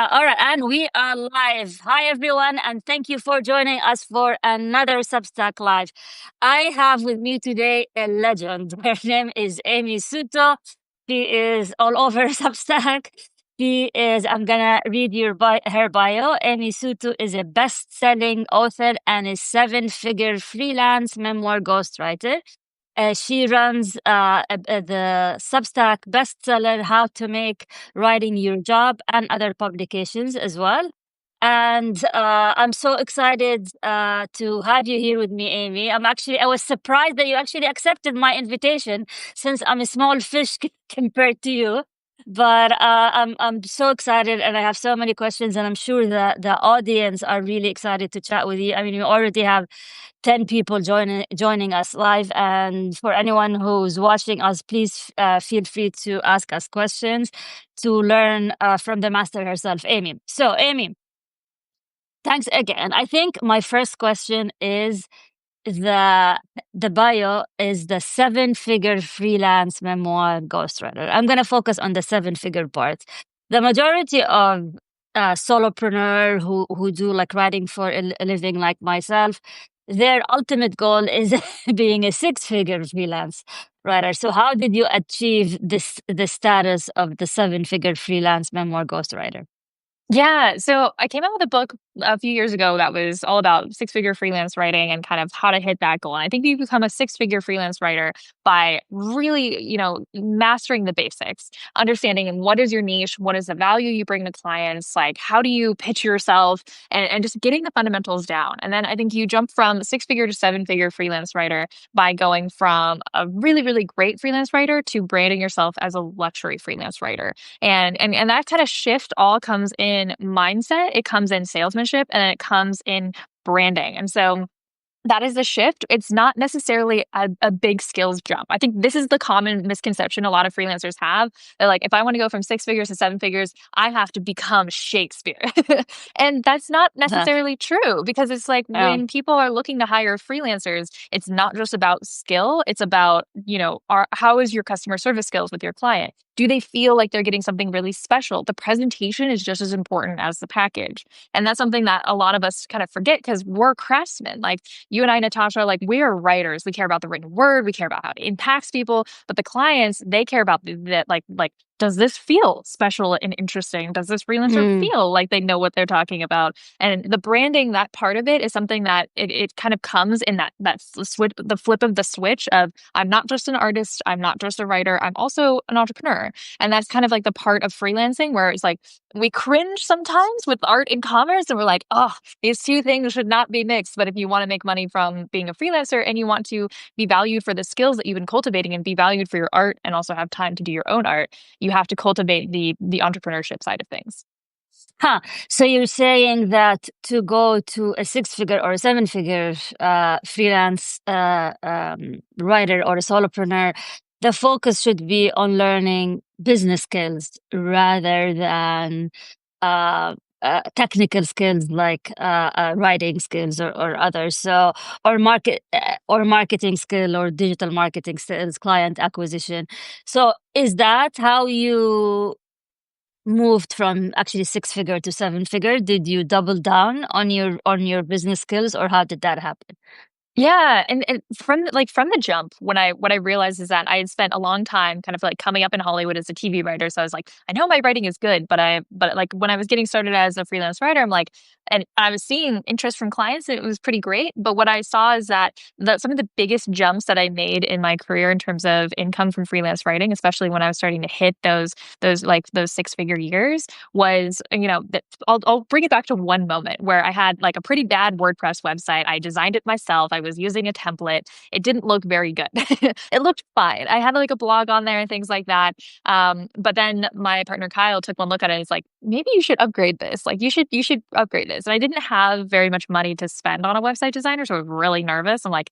All right, and we are live. Hi, everyone, and thank you for joining us for another Substack Live. I have with me today a legend. Her name is Amy Suto. She is all over Substack. I'm gonna read her bio. Amy Suto is a best selling author and a 7-figure freelance memoir ghostwriter. She runs the Substack bestseller How to Make Writing Your Job and other publications as well. And I'm so excited to have you here with me, Amy. I was surprised that you actually accepted my invitation since I'm a small fish compared to you. But I'm so excited and I have so many questions, and I'm sure that the audience are really excited to chat with you. I mean, we already have 10 people joining us live. And for anyone who's watching us, please feel free to ask us questions to learn from the master herself, Amy. So, Amy, thanks again. I think my first question is the bio is the 7-figure freelance memoir ghostwriter. I'm going to focus on the 7-figure part. The majority of solopreneur who do like writing for a living like myself, their ultimate goal is being a 6-figure freelance writer. So how did you achieve the status of the 7-figure freelance memoir ghostwriter? Yeah, so I came out with a book a few years ago that was all about six-figure freelance writing and kind of how to hit that goal. And I think you become a six-figure freelance writer by really, mastering the basics, understanding what is your niche, what is the value you bring to clients, like how do you pitch yourself, and just getting the fundamentals down. And then I think you jump from six-figure to seven-figure freelance writer by going from a really, really great freelance writer to branding yourself as a luxury freelance writer. And that kind of shift all comes in mindset, it comes in salesmanship, and then it comes in branding. And so that is the shift. It's not necessarily a big skills jump. I think this is the common misconception a lot of freelancers have. They're like, if I want to go from 6 figures to 7 figures, I have to become Shakespeare. And that's not necessarily true, because it's like Um, when people are looking to hire freelancers, it's not just about skill. It's about, how is your customer service skills with your client? Do they feel like they're getting something really special? The presentation is just as important as the package. And that's something that a lot of us kind of forget because we're craftsmen. Like, you and I, Natasha, like, we are writers. We care about the written word. We care about how it impacts people. But the clients, they care about that. Like, does this feel special and interesting? Does this freelancer mm, feel like they know what they're talking about? And the branding, that part of it, is something that it kind of comes in that switch, the flip of the switch of, I'm not just an artist. I'm not just a writer. I'm also an entrepreneur. And that's kind of like the part of freelancing where it's like we cringe sometimes with art and commerce, and we're like, oh, these two things should not be mixed. But if you want to make money from being a freelancer and you want to be valued for the skills that you've been cultivating and be valued for your art and also have time to do your own art, you have to cultivate the entrepreneurship side of things. huh. So you're saying that to go to a 6-figure or a 7-figure freelance writer or a solopreneur, the focus should be on learning business skills rather than technical skills like writing skills or others. So or marketing skill or digital marketing skills, client acquisition. So is that how you moved from actually 6-figure to 7-figure? Did you double down on your business skills, or how did that happen? Yeah, and from the jump, what I realized is that I had spent a long time kind of like coming up in Hollywood as a TV writer. So I was like, I know my writing is good, but like when I was getting started as a freelance writer, I'm like, and I was seeing interest from clients, and it was pretty great. But what I saw is that some of the biggest jumps that I made in my career in terms of income from freelance writing, especially when I was starting to hit those 6 figure years, was, I'll bring it back to one moment where I had like a pretty bad WordPress website. I designed it myself. I was using a template. It didn't look very good. It looked fine. I had like a blog on there and things like that. But then my partner Kyle took one look at it and he's like, maybe you should upgrade this. Like, you should upgrade this. And I didn't have very much money to spend on a website designer, so I was really nervous. I'm like,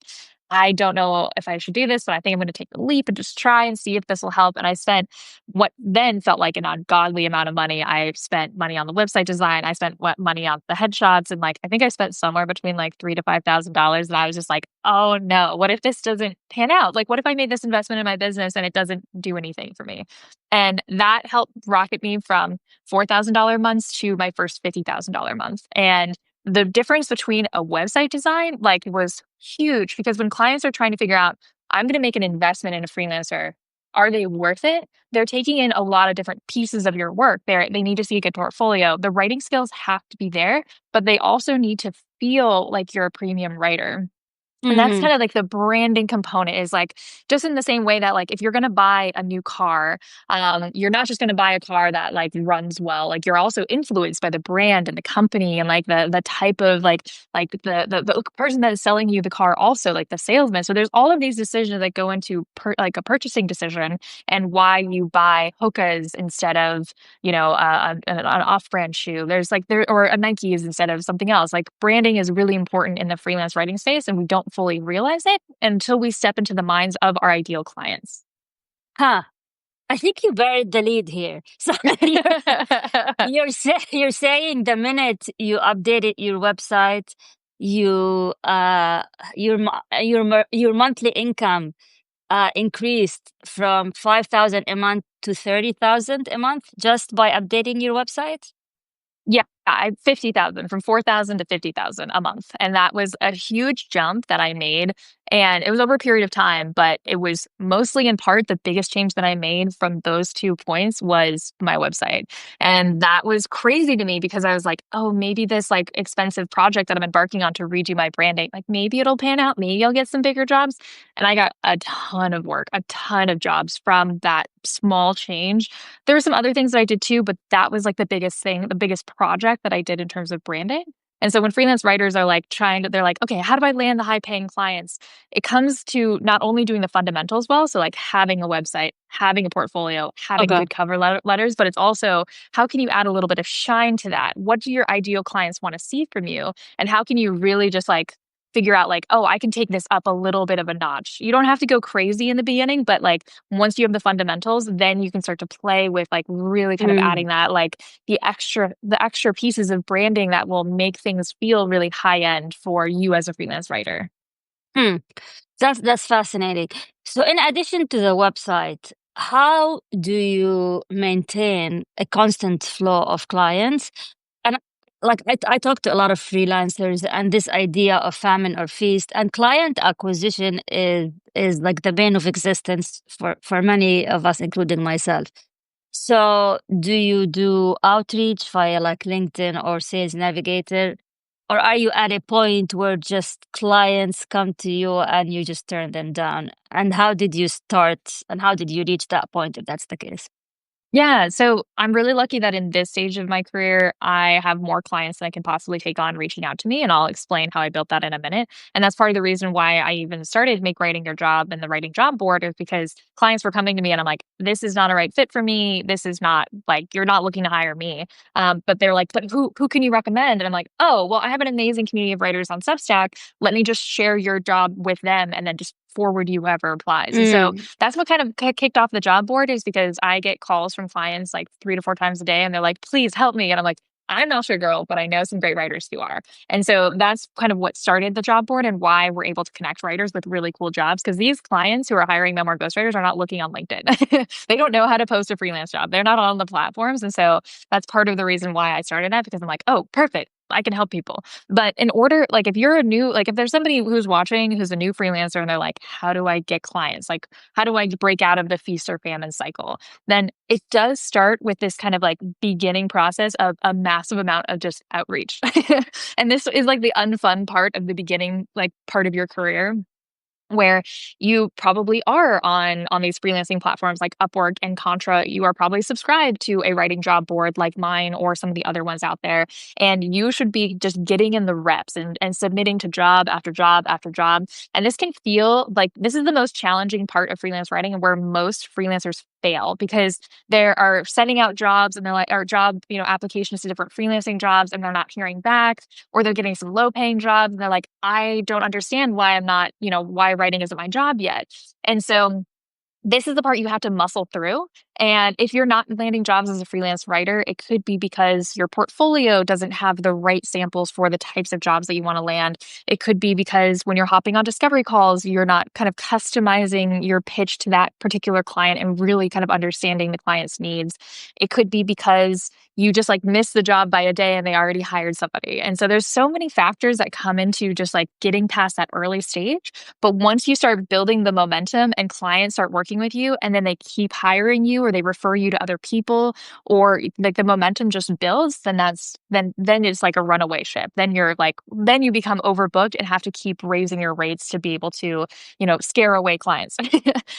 I don't know if I should do this, but I think I'm going to take the leap and just try and see if this will help. And I spent what then felt like an ungodly amount of money. I spent money on the website design. I spent money on the headshots, and like I think I spent somewhere between like $3,000 to $5,000. And I was just like, oh no, what if this doesn't pan out? Like, what if I made this investment in my business and it doesn't do anything for me? And that helped rocket me from $4,000 months to my first $50,000 month. And the difference between a website design like was huge because when clients are trying to figure out, I'm going to make an investment in a freelancer, are they worth it? They're taking in a lot of different pieces of your work. They need to see a good portfolio. The writing skills have to be there, but they also need to feel like you're a premium writer. And that's Mm-hmm. kind of like the branding component is like just in the same way that like if you're gonna buy a new car, you're not just gonna buy a car that like runs well. Like you're also influenced by the brand and the company and like the type of like the person that is selling you the car also like the salesman. So there's all of these decisions that go into like a purchasing decision and why you buy Hoka's instead of an off-brand shoe. There's like there or a Nike's instead of something else. Like branding is really important in the freelance writing space, and we don't fully realize it until we step into the minds of our ideal clients. Huh. I think you buried the lead here. So you're saying the minute you updated your website, you your monthly income increased from 5,000 a month to 30,000 a month just by updating your website? Yeah, I 50,000 from 4,000 to 50,000 a month. And that was a huge jump that I made. And it was over a period of time, but it was mostly in part the biggest change that I made from those 2 points was my website. And that was crazy to me because I was like, oh, maybe this like expensive project that I'm embarking on to redo my branding, like maybe it'll pan out, maybe I'll get some bigger jobs. And I got a ton of work, a ton of jobs from that small change. There were some other things that I did too, but that was like the biggest thing, the biggest project that I did in terms of branding. And so when freelance writers are like they're like, okay, how do I land the high paying clients? It comes to not only doing the fundamentals well, so like having a website, having a portfolio, having Okay. good cover letters, but it's also how can you add a little bit of shine to that? What do your ideal clients want to see from you? And how can you really just like figure out like, oh, I can take this up a little bit of a notch. You don't have to go crazy in the beginning, but like once you have the fundamentals, then you can start to play with like really kind of adding Mm. that like the extra pieces of branding that will make things feel really high end for you as a freelance writer. Hmm. That's fascinating. So, in addition to the website, how do you maintain a constant flow of clients? And like I talk to a lot of freelancers, and this idea of famine or feast and client acquisition is like the bane of existence for many of us, including myself. So, do you do outreach via like LinkedIn or Sales Navigator? Or are you at a point where just clients come to you and you just turn them down? And how did you start and how did you reach that point if that's the case? Yeah, so I'm really lucky that in this stage of my career, I have more clients than I can possibly take on reaching out to me, and I'll explain how I built that in a minute. And that's part of the reason why I even started Make Writing Your Job and the Writing Job Board is because clients were coming to me and I'm like, this is not a right fit for me. This is not like you're not looking to hire me. But they're like, but who can you recommend? And I'm like, oh, well, I have an amazing community of writers on Substack. Let me just share your job with them and then just forward you whoever applies. And so Mm, that's what kind of kicked off the job board is because I get calls from clients like 3 to 4 times a day and they're like, please help me. And I'm like, I'm not your girl, but I know some great writers who are. And so that's kind of what started the job board and why we're able to connect writers with really cool jobs. Because these clients who are hiring memoir ghostwriters are not looking on LinkedIn. They don't know how to post a freelance job. They're not on the platforms. And so that's part of the reason why I started that because I'm like, oh, perfect. I can help people. But in order, like if you're a new, like if there's somebody who's watching who's a new freelancer and they're like, how do I get clients? Like, how do I break out of the feast or famine cycle? Then it does start with this kind of like beginning process of a massive amount of just outreach. And this is like the unfun part of the beginning, like part of your career where you probably are on these freelancing platforms like Upwork and Contra. You are probably subscribed to a writing job board like mine or some of the other ones out there. And you should be just getting in the reps and submitting to job after job after job. And this can feel like this is the most challenging part of freelance writing and where most freelancers fail because they are sending out jobs and they're like or job applications to different freelancing jobs and they're not hearing back or they're getting some low paying jobs and they're like I don't understand why I'm not why writing isn't my job yet. And so this is the part you have to muscle through. And if you're not landing jobs as a freelance writer, it could be because your portfolio doesn't have the right samples for the types of jobs that you want to land. It could be because when you're hopping on discovery calls, you're not kind of customizing your pitch to that particular client and really kind of understanding the client's needs. It could be because you just like missed the job by a day and they already hired somebody. And so there's so many factors that come into just like getting past that early stage. But once you start building the momentum and clients start working with you and then they keep hiring you or they refer you to other people or like the momentum just builds, then it's like a runaway ship. Then you become overbooked and have to keep raising your rates to be able to, scare away clients.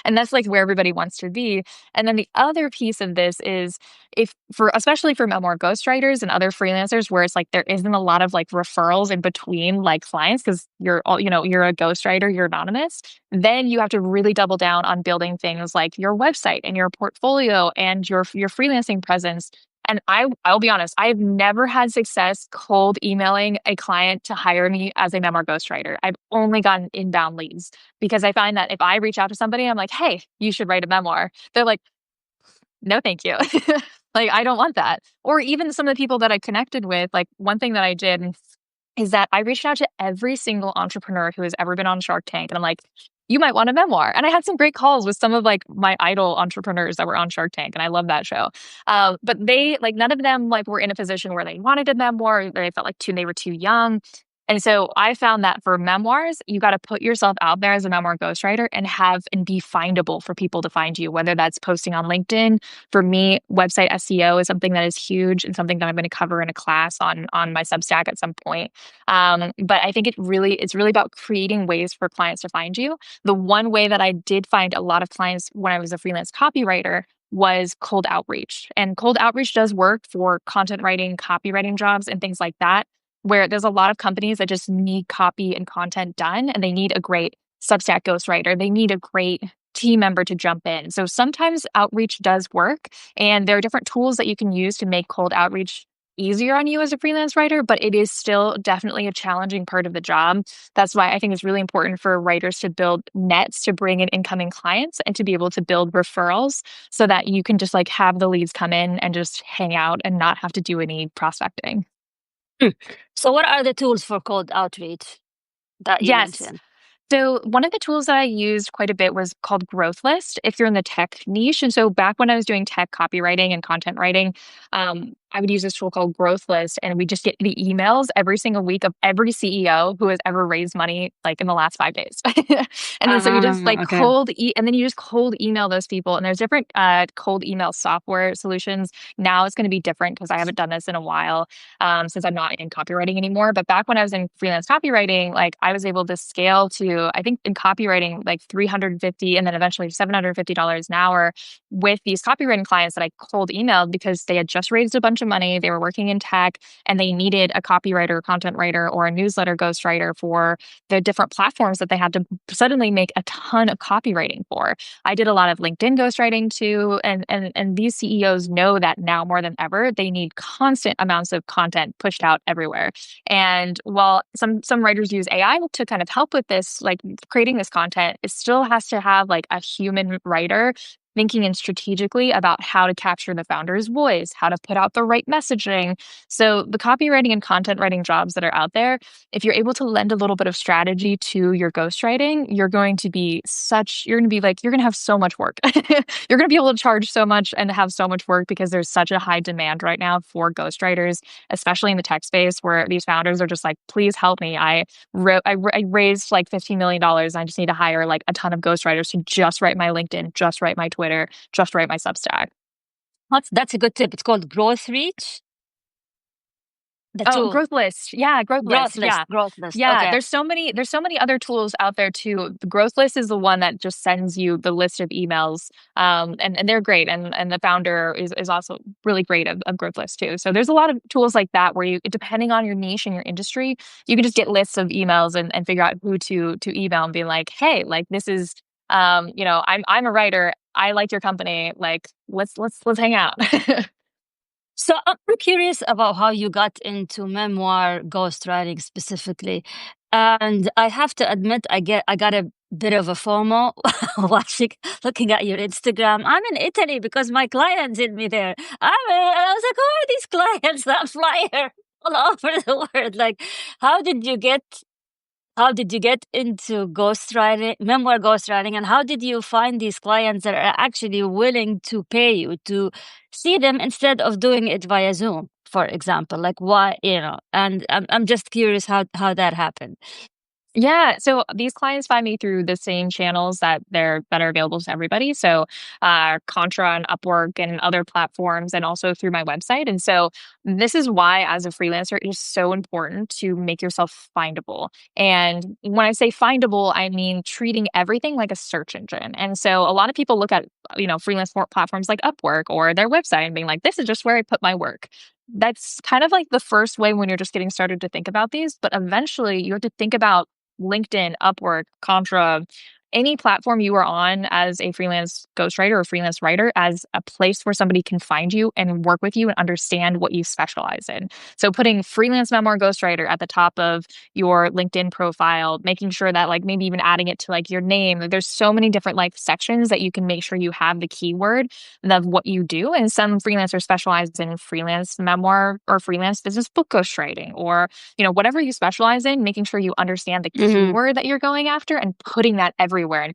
And that's like where everybody wants to be. And then the other piece of this is especially for memoir ghostwriters and other freelancers where it's like there isn't a lot of like referrals in between like clients because you're a ghostwriter, you're anonymous, then you have to really double down on building things like your website and your portfolio and your freelancing presence. And I'll be honest, I've never had success cold emailing a client to hire me as a memoir ghostwriter. I've only gotten inbound leads because I find that if I reach out to somebody, I'm like, hey, you should write a memoir. They're like, no, thank you. Like, I don't want that. Or even some of the people that I connected with, like one thing that I did is that I reached out to every single entrepreneur who has ever been on Shark Tank. And I'm like, you might want a memoir. And I had some great calls with some of like my idol entrepreneurs that were on Shark Tank. And I love that show. But they like none of them like were in a position where they wanted a memoir. Or they felt like they were too young. And so I found that for memoirs, you got to put yourself out there as a memoir ghostwriter and be findable for people to find you, whether that's posting on LinkedIn. For me, website SEO is something that is huge and something that I'm going to cover in a class on my Substack at some point. But I think it's really about creating ways for clients to find you. The one way that I did find a lot of clients when I was a freelance copywriter was cold outreach. And cold outreach does work for content writing, copywriting jobs, and things like that where there's a lot of companies that just need copy and content done and they need a great Substack ghostwriter. They need a great team member to jump in. So sometimes outreach does work and there are different tools that you can use to make cold outreach easier on you as a freelance writer, but it is still definitely a challenging part of the job. That's why I think it's really important for writers to build nets to bring in incoming clients and to be able to build referrals so that you can just like have the leads come in and just hang out and not have to do any prospecting. So, what are the tools for cold outreach that you Yes. mentioned? So one of the tools that I used quite a bit was called Growth List if you're in the tech niche. And so back when I was doing tech copywriting and content writing, I would use this tool called Growth List and we just get the emails every single week of every CEO who has ever raised money like in the last 5 days. And then so you just like Okay. and then you just cold email those people. And there's different cold email software solutions. Now it's going to be different because I haven't done this in a while since I'm not in copywriting anymore. But back when I was in freelance copywriting, like I was able to scale to, I think in copywriting, like 350 and then eventually $750 an hour with these copywriting clients that I cold emailed because they had just raised a bunch of money. They were working in tech and they needed a copywriter, content writer, or a newsletter ghostwriter for the different platforms that they had to suddenly make a ton of copywriting for. I did a lot of LinkedIn ghostwriting too. And these CEOs know that now more than ever, they need constant amounts of content pushed out everywhere. And while some writers use AI to kind of help with this, like creating this content, it still has to have like a human writer thinking in strategically about how to capture the founder's voice, how to put out the right messaging. So the copywriting and content writing jobs that are out there, if you're able to lend a little bit of strategy to your ghostwriting, you're going to have so much work. You're going to be able to charge so much and have so much work because there's such a high demand right now for ghostwriters, especially in the tech space where these founders are just like, please help me. I raised like $15 million. I just need to hire like a ton of ghostwriters to just write my LinkedIn, just write my Twitter, just write my Substack. That's a good tip. It's called Growth Reach, the Oh, tool. Growth List. Yeah, Growth Growth List. list. Yeah. Growth list. Yeah, Okay. there's so many other tools out there too. The Growth List is the one that just sends you the list of emails. And they're great. And the founder is also really great of Growth List too. So there's a lot of tools like that where you, depending on your niche and your industry, you can just get lists of emails and figure out who to email and be like, hey, like this is I'm a writer. I like your company. Like let's hang out. So I'm curious about how you got into memoir ghostwriting specifically. And I have to admit, I got a bit of a FOMO watching, looking at your Instagram. I'm in Italy because my client sent me there. And I was like, who are these clients that fly here all over the world? Like, how did you get how did you get into ghostwriting, memoir ghostwriting, and how did you find these clients that are actually willing to pay you to see them instead of doing it via Zoom, for example? Like, why, And I'm just curious how that happened. Yeah, so these clients find me through the same channels that are available to everybody. So, Contra and Upwork and other platforms, and also through my website. And so, this is why, as a freelancer, it is so important to make yourself findable. And when I say findable, I mean treating everything like a search engine. And so, a lot of people look at freelance platforms like Upwork or their website and being like, "This is just where I put my work." That's kind of like the first way when you're just getting started to think about these, but eventually you have to think about LinkedIn, Upwork, Contra, any platform you are on as a freelance ghostwriter or freelance writer as a place where somebody can find you and work with you and understand what you specialize in. So putting freelance memoir ghostwriter at the top of your LinkedIn profile, making sure that like maybe even adding it to like your name. There's so many different like sections that you can make sure you have the keyword of what you do. And some freelancers specialize in freelance memoir or freelance business book ghostwriting or whatever you specialize in, making sure you understand the Hmm. keyword that you're going after and putting that everywhere and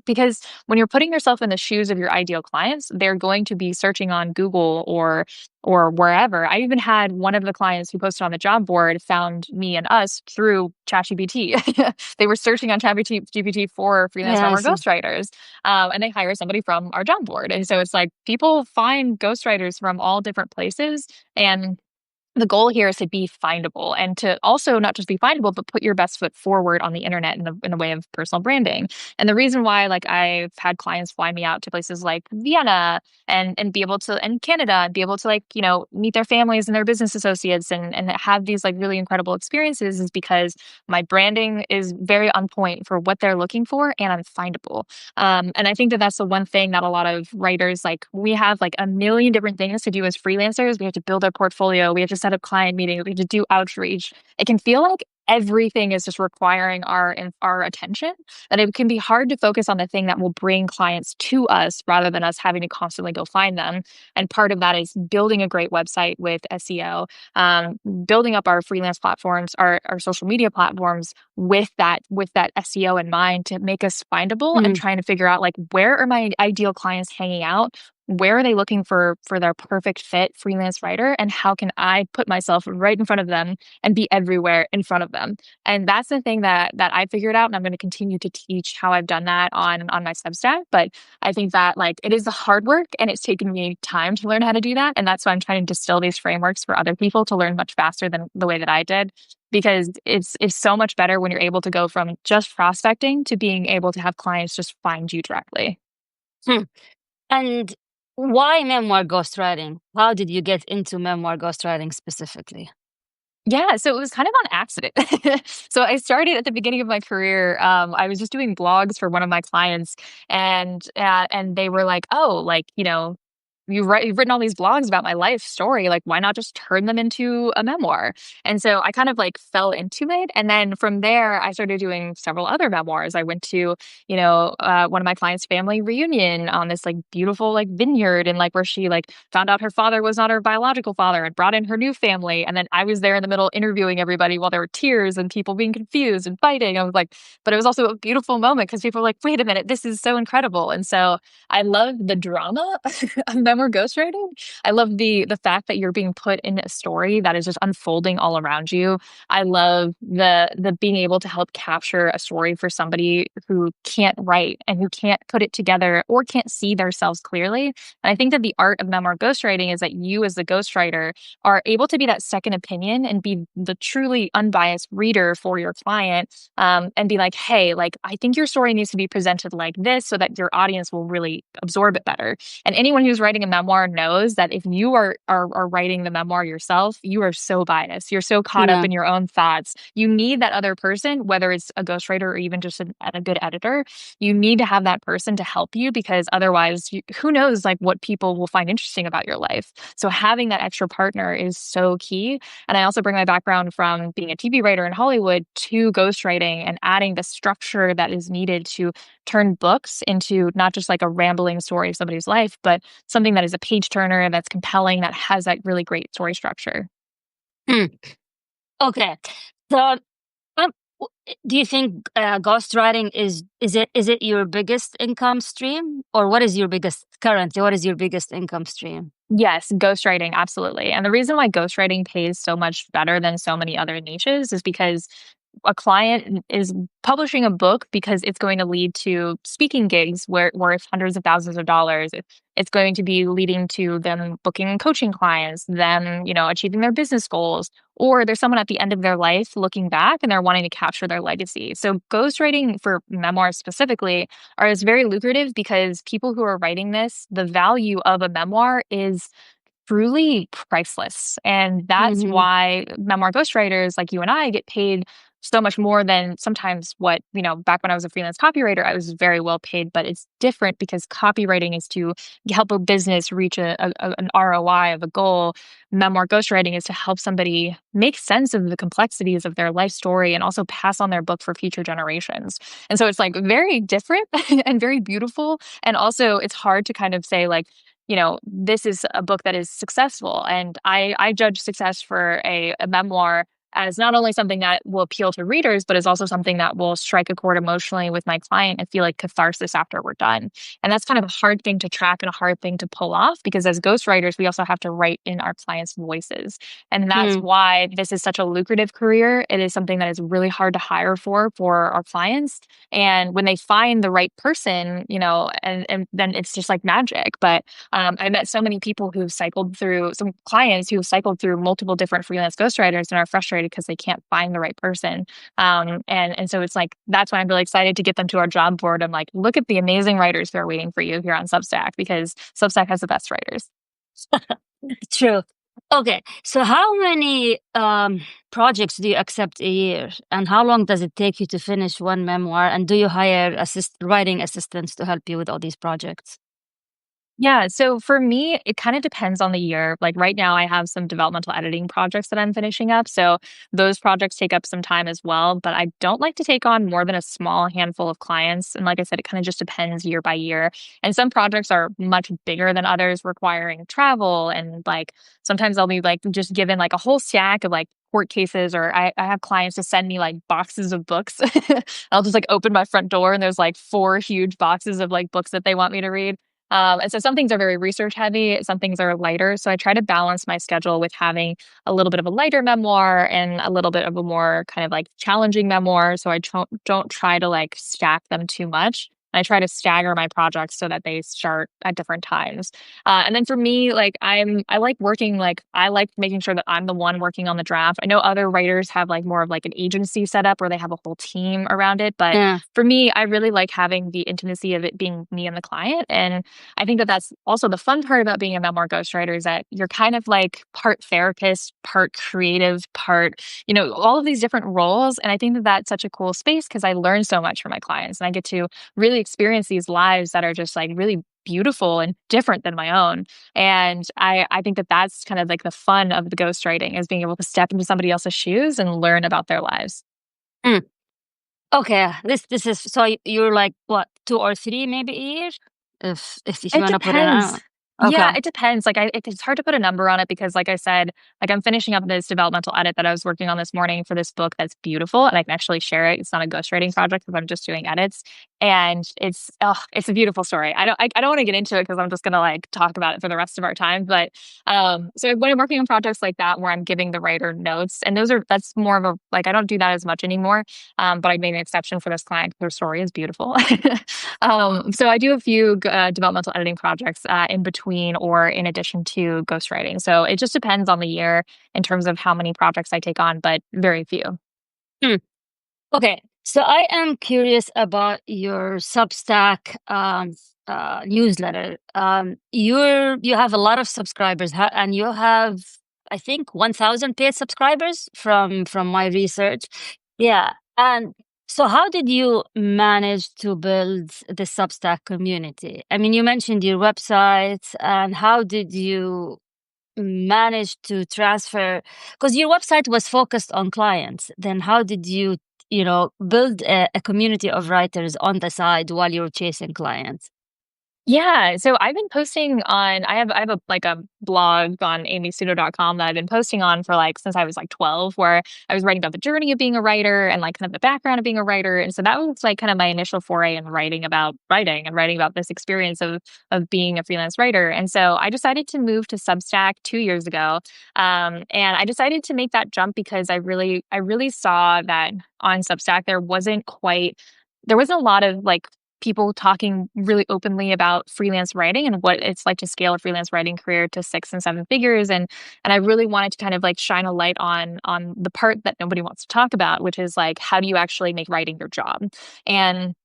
because when you're putting yourself in the shoes of your ideal clients, they're going to be searching on Google or wherever. I even had one of the clients who posted on the job board found me and us through ChatGPT. They were searching on ChatGPT for freelance Yeah, I memoir see. ghostwriters, and they hire somebody from our job board. And so it's like people find ghostwriters from all different places, and the goal here is to be findable and to also not just be findable, but put your best foot forward on the internet in the way of personal branding. And the reason why, like, I've had clients fly me out to places like Vienna and be able to, and Canada, and be able to like, meet their families and their business associates and have these like really incredible experiences is because my branding is very on point for what they're looking for and I'm findable. And I think that that's the one thing that a lot of writers like, we have like a million different things to do as freelancers. We have to build our portfolio. We have to set up client meetings. We have to do outreach. It can feel like everything is just requiring our attention, that it can be hard to focus on the thing that will bring clients to us rather than us having to constantly go find them. And part of that is building a great website with SEO, building up our freelance platforms, our social media platforms with that SEO in mind to make us findable and Hmm. trying to figure out like where are my ideal clients hanging out? Where are they looking for their perfect fit freelance writer? And how can I put myself right in front of them and be everywhere in front of them? And that's the thing that I figured out. And I'm going to continue to teach how I've done that on my Substack. But I think that like it is the hard work and it's taken me time to learn how to do that. And that's why I'm trying to distill these frameworks for other people to learn much faster than the way that I did. Because it's so much better when you're able to go from just prospecting to being able to have clients just find you directly. Hmm. And why memoir ghostwriting? How did you get into memoir ghostwriting specifically? Yeah, so it was kind of on accident. So I started at the beginning of my career. I was just doing blogs for one of my clients, and they were like, "Oh, like you've written all these blogs about my life story. Like, why not just turn them into a memoir?" And so I kind of like fell into it, and then from there, I started doing several other memoirs. I went to one of my clients' family reunion on this like beautiful like vineyard, and like where she like found out her father was not her biological father and brought in her new family. And then I was there in the middle interviewing everybody while there were tears and people being confused and fighting. I was like, but it was also a beautiful moment because people were like, wait a minute, this is so incredible. And so I love the drama of memoir ghostwriting. I love the fact that you're being put in a story that is just unfolding all around you. I love the being able to help capture a story for somebody who can't write and who can't put it together or can't see themselves clearly. And I think that the art of memoir ghostwriting is that you, as the ghostwriter, are able to be that second opinion and be the truly unbiased reader for your client, and be like, hey, like, I think your story needs to be presented like this so that your audience will really absorb it better. And anyone who's writing a memoir knows that if you are writing the memoir yourself, you are so biased. You're so caught up Yeah. in your own thoughts. You need that other person, whether it's a ghostwriter or even just a good editor. You need to have that person to help you because otherwise, who knows like what people will find interesting about your life. So having that extra partner is so key. And I also bring my background from being a TV writer in Hollywood to ghostwriting and adding the structure that is needed to turn books into not just like a rambling story of somebody's life, but something that is a page turner that's compelling, that has that really great story structure. Hmm. Okay. So, do you think ghostwriting is it your biggest income stream, or what is your biggest currently? What is your biggest income stream? Yes, ghostwriting, absolutely. And the reason why ghostwriting pays so much better than so many other niches is because a client is publishing a book because it's going to lead to speaking gigs where worth hundreds of thousands of dollars. It's going to be leading to them booking coaching clients, them, achieving their business goals, or there's someone at the end of their life looking back and they're wanting to capture their legacy. So ghostwriting for memoirs specifically is very lucrative because people who are writing this, the value of a memoir is truly priceless. And that's Mm-hmm. why memoir ghostwriters like you and I get paid so much more than sometimes what, back when I was a freelance copywriter, I was very well paid, but it's different because copywriting is to help a business reach an ROI of a goal. Memoir ghostwriting is to help somebody make sense of the complexities of their life story and also pass on their book for future generations. And so it's like very different and very beautiful. And also it's hard to kind of say like, this is a book that is successful. And I judge success for a memoir as not only something that will appeal to readers, but is also something that will strike a chord emotionally with my client and feel like catharsis after we're done. And that's kind of a hard thing to track and a hard thing to pull off because as ghostwriters, we also have to write in our clients' voices. And that's Hmm. why this is such a lucrative career. It is something that is really hard to hire for our clients. And when they find the right person, and then it's just like magic. But I met so many people who've cycled through some clients who've cycled through multiple different freelance ghostwriters and are frustrated because they can't find the right person. And so it's like that's why I'm really excited to get them to our job board. I'm like, look at the amazing writers who are waiting for you here on Substack because Substack has the best writers. True. Okay. So, how many projects do you accept a year, and how long does it take you to finish one memoir? And do you hire writing assistants to help you with all these projects? Yeah, so for me, it kind of depends on the year. Like right now, I have some developmental editing projects that I'm finishing up. So those projects take up some time as well. But I don't like to take on more than a small handful of clients. And like I said, it kind of just depends year by year. And some projects are much bigger than others, requiring travel. And like sometimes I'll be like just given like a whole stack of like court cases, or I have clients to send me like boxes of books. I'll just like open my front door and there's like four huge boxes of like books that they want me to read. And so some things are very research heavy, some things are lighter. So I try to balance my schedule with having a little bit of a lighter memoir and a little bit of a more kind of like challenging memoir. So I don't try to like stack them too much. I try to stagger my projects so that they start at different times. And then for me, like I like working like I like making sure that I'm the one working on the draft. I know other writers have like more of like an agency setup where they have a whole team around it, but Yeah. for me, I really like having the intimacy of it being me and the client. And I think that that's also the fun part about being a memoir ghostwriter is that you're kind of like part therapist, part creative, part, all of these different roles. And I think that that's such a cool space because I learn so much from my clients and I get to really experience these lives that are just like really beautiful and different than my own. And I think that that's kind of like the fun of the ghostwriting is being able to step into somebody else's shoes and learn about their lives. Mm. Okay. This is so you're like what, two or three maybe a year, if you It want to put it depends. on. Okay. Yeah, it depends. Like it's hard to put a number on it because like I said, like I'm finishing up this developmental edit that I was working on this morning for this book that's beautiful and I can actually share it. It's not a ghostwriting project because I'm just doing edits. And it's a beautiful story. I don't want to get into it because I'm just gonna like talk about it for the rest of our time. But so when I'm working on projects like that where I'm giving the writer notes, and that's more of a like I don't do that as much anymore. But I made an exception for this client because her story is beautiful. So I do a few developmental editing projects in between or in addition to ghostwriting. So it just depends on the year in terms of how many projects I take on, but very few. Hmm. Okay. So I am curious about your Substack. newsletter. You have a lot of subscribers, and you have, I think, 1,000 paid subscribers from my research. Yeah, and so how did you manage to build the Substack community? I mean, you mentioned your website, and how did you manage to transfer? Because your website was focused on clients. Then how did you, build a community of writers on the side while you were chasing clients? Yeah, so I've been posting on I have a like a blog on amysuto.com that I've been posting on for like since I was like 12, where I was writing about the journey of being a writer and like kind of the background of being a writer. And so that was like kind of my initial foray in writing and writing about this experience of being a freelance writer. And so I decided to move to Substack 2 years ago. And I decided to make that jump because I really saw that on Substack there wasn't a lot of like people talking really openly about freelance writing and what it's like to scale a freelance writing career to 6 and 7 figures. And I really wanted to kind of like shine a light on the part that nobody wants to talk about, which is like, how do you actually make writing your job? And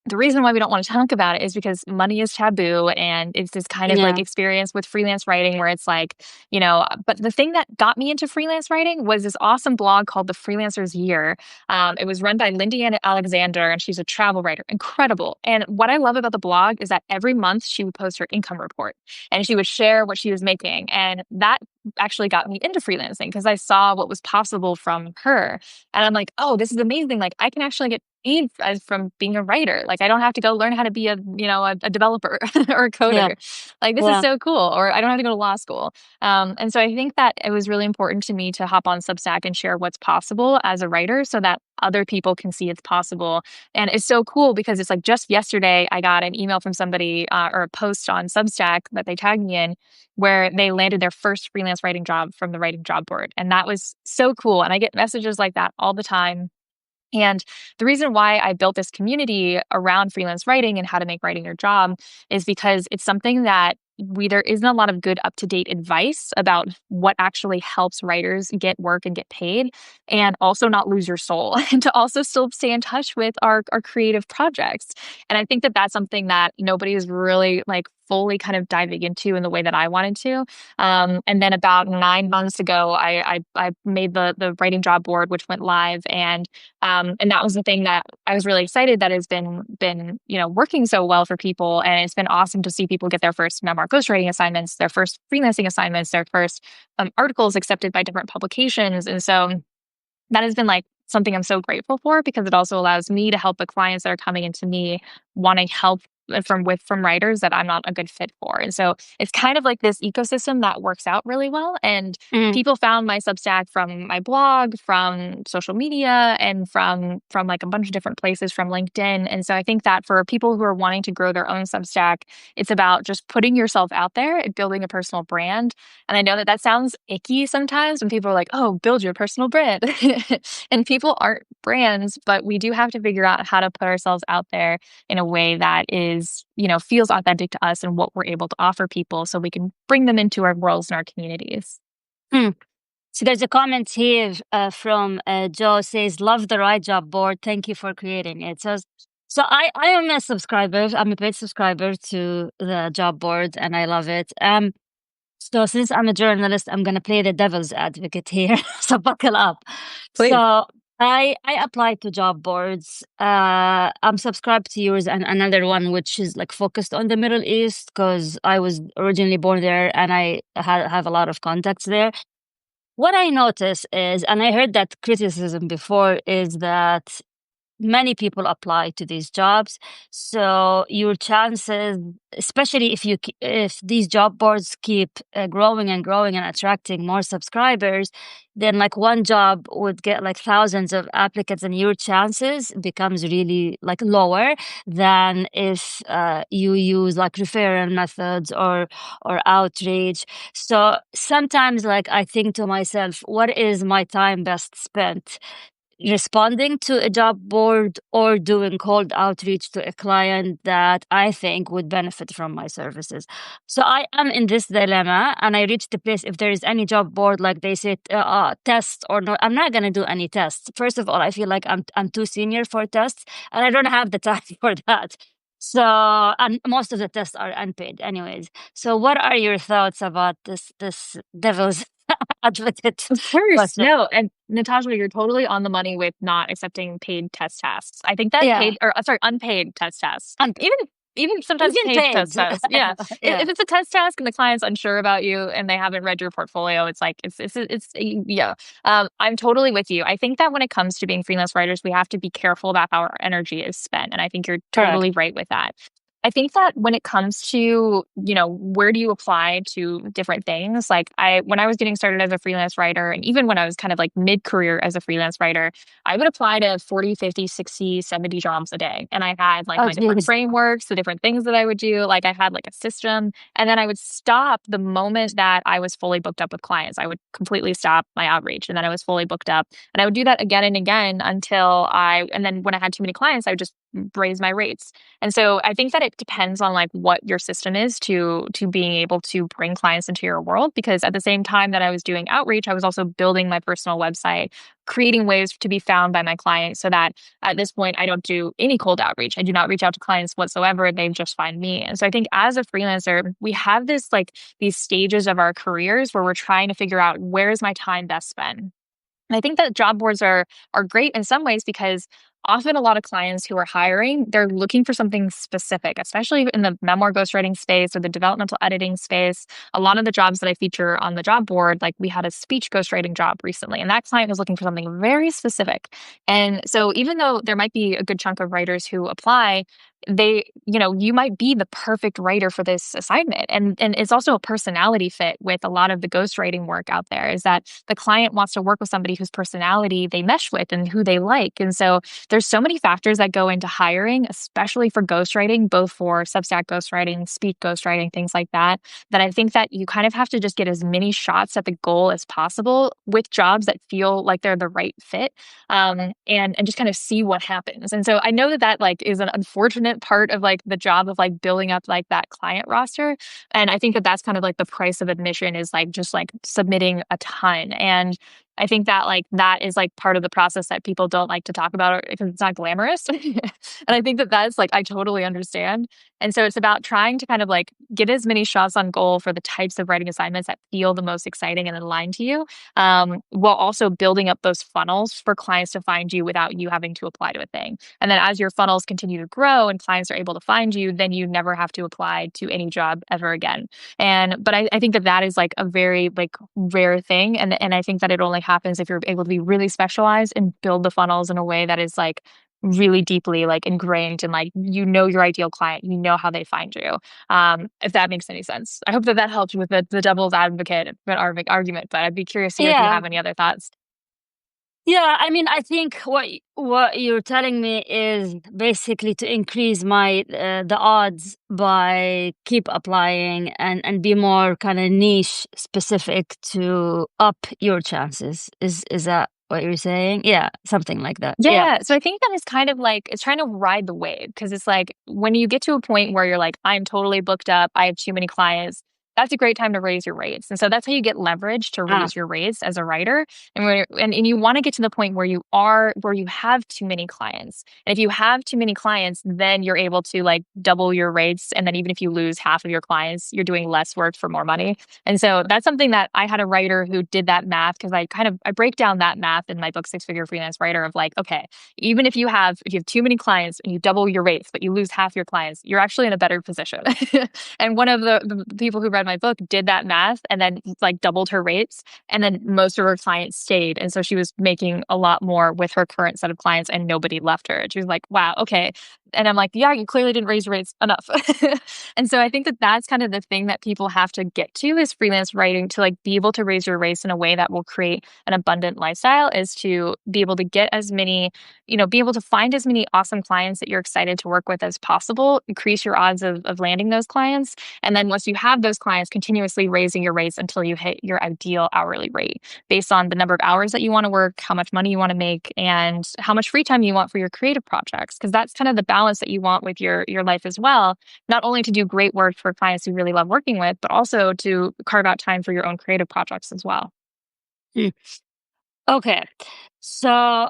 the reason why we don't want to talk about it is because money is taboo, and it's this kind of like Yeah. experience with freelance writing where it's like, but the thing that got me into freelance writing was this awesome blog called The Freelancer's Year. It was run by Lindy Ann Alexander, and she's a travel writer. Incredible. And what I love about the blog is that every month she would post her income report and she would share what she was making. And that actually got me into freelancing because I saw what was possible from her. And I'm like, oh, this is amazing. Like I can actually get paid from being a writer. Like I don't have to go learn how to be a developer or a Yeah. coder. Like this is Yeah. so cool. Or I don't have to go to law school. And so I think that it was really important to me to hop on Substack and share what's possible as a writer so that other people can see it's possible. And it's so cool because it's like just yesterday I got an email from somebody or a post on Substack that they tagged me in where they landed their first freelance writing job from the writing job board. And that was so cool. And I get messages like that all the time. And the reason why I built this community around freelance writing and how to make writing your job is because it's something that there isn't a lot of good up to date advice about what actually helps writers get work and get paid and also not lose your soul and to also still stay in touch with our creative projects. And I think that that's something that nobody is really like fully kind of diving into in the way that I wanted to. And then about 9 months ago, I made the writing job board, which went live, and that was the thing that I was really excited that has been working so well for people, and it's been awesome to see people get their first memoir ghostwriting assignments, their first freelancing assignments, their first articles accepted by different publications, and so that has been like something I'm so grateful for because it also allows me to help the clients that are coming into me wanting help from writers that I'm not a good fit for. And so it's kind of like this ecosystem that works out really well. And Mm. people found my Substack from my blog, from social media, and from like a bunch of different places from LinkedIn. And so I think that for people who are wanting to grow their own Substack, it's about just putting yourself out there and building a personal brand. And I know that that sounds icky sometimes when people are like, oh, build your personal brand. And people aren't brands, but we do have to figure out how to put ourselves out there in a way that is, feels authentic to us and what we're able to offer people so we can bring them into our worlds and our communities. Mm. So there's a comment here from Joe says, "Love the right job board. Thank you for creating it." So I am a subscriber. I'm a paid subscriber to the job board, and I love it. So since I'm a journalist, I'm gonna play the devil's advocate here. So buckle up. Please. So I applied to job boards. I'm subscribed to yours and another one which is like focused on the Middle East because I was originally born there and I have a lot of contacts there. What I notice is, and I heard that criticism before, is that many people apply to these jobs. So your chances, especially if these job boards keep growing and growing and attracting more subscribers, then like one job would get like thousands of applicants, and your chances becomes really like lower than if you use like referral methods or outreach. So sometimes like I think to myself, what is my time best spent? Responding to a job board or doing cold outreach to a client that I think would benefit from my services. So I am in this dilemma, and I reached the place if there is any job board, like they said, test or not, I'm not going to do any tests. First of all, I feel like I'm too senior for tests, and I don't have the time for that. So, and most of the tests are unpaid, anyways. So, what are your thoughts about this devil's advocate Of course. question? No. And Natasha, you're totally on the money with not accepting paid test tasks. I think that Yeah, paid or sorry, unpaid test tasks, unpaid, even sometimes even paid paid. test tasks. Yeah. Yeah, If it's a test task and the client's unsure about you and they haven't read your portfolio, it's like yeah. I'm totally with you. I think that when it comes to being freelance writers, we have to be careful about how our energy is spent. And I think you're totally correct. right with that. I think that when it comes to, where do you apply to different things? Like when I was getting started as a freelance writer, and even when I was kind of like mid-career as a freelance writer, I would apply to 40, 50, 60, 70 jobs a day. And I had like Oh, my different geez. frameworks, the different things that I would do. Like I had like a system. And then I would stop the moment that I was fully booked up with clients. I would completely stop my outreach. And then I was fully booked up. And I would do that again and again and then when I had too many clients, I would just raise my rates. And so I think that it depends on like what your system is to being able to bring clients into your world, because at the same time that I was doing outreach, I was also building my personal website, creating ways to be found by my clients so that at this point I don't do any cold outreach. I do not reach out to clients whatsoever. They just find me. And so I think as a freelancer, we have this like these stages of our careers where we're trying to figure out where is my time best spent. And I think that job boards are great in some ways because often a lot of clients who are hiring, they're looking for something specific, especially in the memoir ghostwriting space or the developmental editing space. A lot of the jobs that I feature on the job board, like we had a speech ghostwriting job recently, and that client was looking for something very specific. And so even though there might be a good chunk of writers who apply, you might be the perfect writer for this assignment. And it's also a personality fit with a lot of the ghostwriting work out there, is that the client wants to work with somebody whose personality they mesh with and who they like. And so there's so many factors that go into hiring, especially for ghostwriting, both for Substack ghostwriting, speech ghostwriting, things like that, that I think that you kind of have to just get as many shots at the goal as possible with jobs that feel like they're the right fit, and just kind of see what happens. And so I know that that like is an unfortunate part of like the job of like building up like that client roster. And I think that that's kind of like the price of admission, is like just like submitting a ton. And I think that like that is like part of the process that people don't like to talk about because it's not glamorous. And I think that that's like I totally understand. And so it's about trying to kind of like get as many shots on goal for the types of writing assignments that feel the most exciting and aligned to you, while also building up those funnels for clients to find you without you having to apply to a thing. And then as your funnels continue to grow and clients are able to find you, then you never have to apply to any job ever again. But I think that that is like a very like rare thing. And I think that it only happens if you're able to be really specialized and build the funnels in a way that is like really deeply like ingrained and like your ideal client, how they find you. If that makes any sense. I hope that that helped with the devil's advocate argument, but I'd be curious to hear if you Yeah, have any other thoughts. yeah. I mean, I think what you're telling me is basically to increase my the odds by keep applying and be more kind of niche specific to up your chances. Is that what you're saying? Yeah, something like that. Yeah. Yeah. So I think that it's kind of like it's trying to ride the wave, because it's like when you get to a point where you're like, I'm totally booked up, I have too many clients, that's a great time to raise your rates. And so that's how you get leverage to Ah, raise your rates as a writer. And you want to get to the point where you have too many clients. And if you have too many clients, then you're able to like double your rates. And then even if you lose half of your clients, you're doing less work for more money. And so that's something that I had a writer who did that math, because I break down that math in my book Six Figure Freelance Writer of like, okay, even if you have too many clients and you double your rates, but you lose half your clients, you're actually in a better position. And one of the people who read my book did that math and then like doubled her rates, and then most of her clients stayed. And so she was making a lot more with her current set of clients and nobody left her. And she was like, wow, okay. And I'm like, yeah, you clearly didn't raise your rates enough. And so I think that that's kind of the thing that people have to get to is freelance writing, to like be able to raise your rates in a way that will create an abundant lifestyle, is to be able to get as many, be able to find as many awesome clients that you're excited to work with as possible, increase your odds of landing those clients. And then once you have those clients, continuously raising your rates until you hit your ideal hourly rate based on the number of hours that you want to work, how much money you want to make, and how much free time you want for your creative projects. Because that's kind of the balance that you want with your life as well. Not only to do great work for clients you really love working with, but also to carve out time for your own creative projects as well. hmm. Okay. So,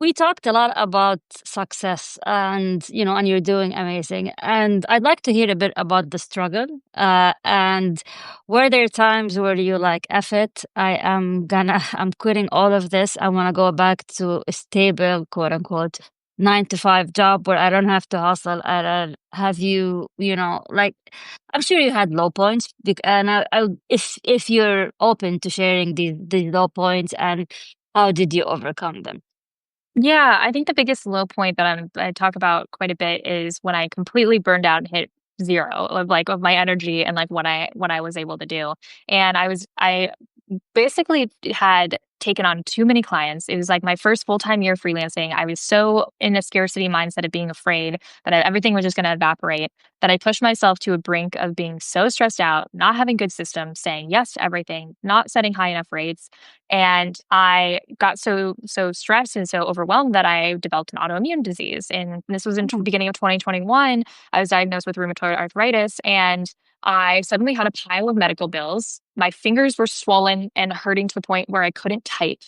We talked a lot about success and, and you're doing amazing. And I'd like to hear a bit about the struggle. And were there times where you like, F it, I'm quitting all of this. I want to go back to a stable, quote unquote, 9 to 5 job where I don't have to hustle. And have you, like, I'm sure you had low points. And if you're open to sharing these low points and how did you overcome them? Yeah, I think the biggest low point that I talk about quite a bit is when I completely burned out and hit zero of my energy and like what I was able to do. And I basically had taken on too many clients. It was like my first full-time year freelancing. I was so in a scarcity mindset of being afraid that everything was just going to evaporate that I pushed myself to a brink of being so stressed out, not having good systems, saying yes to everything, not setting high enough rates. And I got so stressed and so overwhelmed that I developed an autoimmune disease. And this was in the Mm. beginning of 2021. I was diagnosed with rheumatoid arthritis, and I suddenly had a pile of medical bills. My fingers were swollen and hurting to the point where I couldn't type.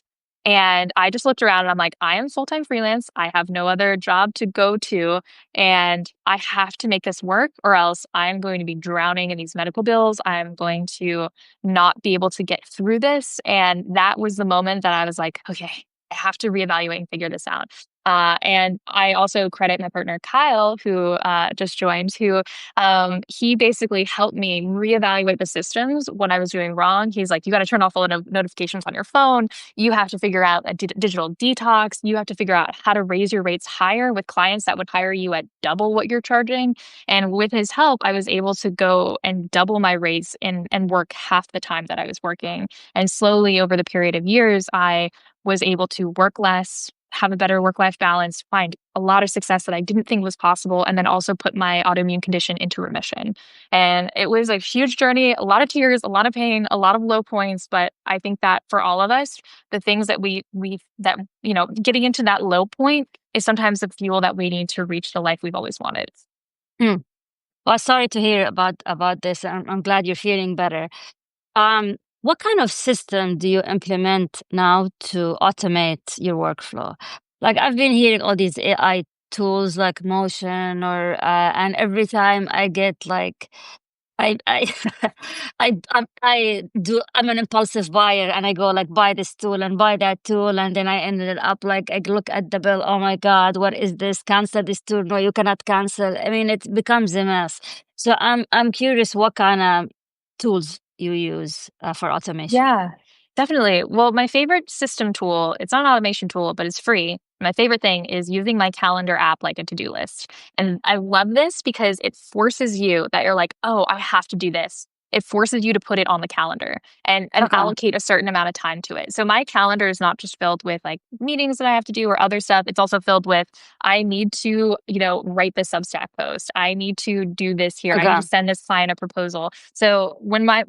And I just looked around and I'm like, I am full time freelance. I have no other job to go to. And I have to make this work, or else I'm going to be drowning in these medical bills. I'm going to not be able to get through this. And that was the moment that I was like, okay, I have to reevaluate and figure this out. And I also credit my partner Kyle, who just joined, who he basically helped me reevaluate the systems, what I was doing wrong. He's like, you got to turn off all the notifications on your phone. You have to figure out a digital detox. You have to figure out how to raise your rates higher with clients that would hire you at double what you're charging. And with his help, I was able to go and double my rates and work half the time that I was working. And slowly over the period of years, I was able to work less, have a better work life balance, find a lot of success that I didn't think was possible, and then also put my autoimmune condition into remission. And it was a huge journey, a lot of tears, a lot of pain, a lot of low points. But I think that for all of us, the things that getting into that low point is sometimes the fuel that we need to reach the life we've always wanted. Mm. Well, sorry to hear about this. I'm glad you're feeling better. What kind of system do you implement now to automate your workflow? Like I've been hearing all these AI tools like Motion and every time I get like I I'm an impulsive buyer and I go like buy this tool and buy that tool and then I ended up like I look at the bill, oh my God, what is this? Cancel this tool. No, you cannot cancel. I mean it becomes a mess. So I'm curious what kind of tools you use for automation. Yeah, definitely. Well, my favorite system tool, it's not an automation tool, but it's free. My favorite thing is using my calendar app like a to-do list. And I love this because it forces you that you're like, oh, I have to do this. It forces you to put it on the calendar and Okay. allocate a certain amount of time to it. So my calendar is not just filled with like meetings that I have to do or other stuff. It's also filled with I need to, write this Substack post. I need to do this here. I need to Okay. send this client a proposal. So when I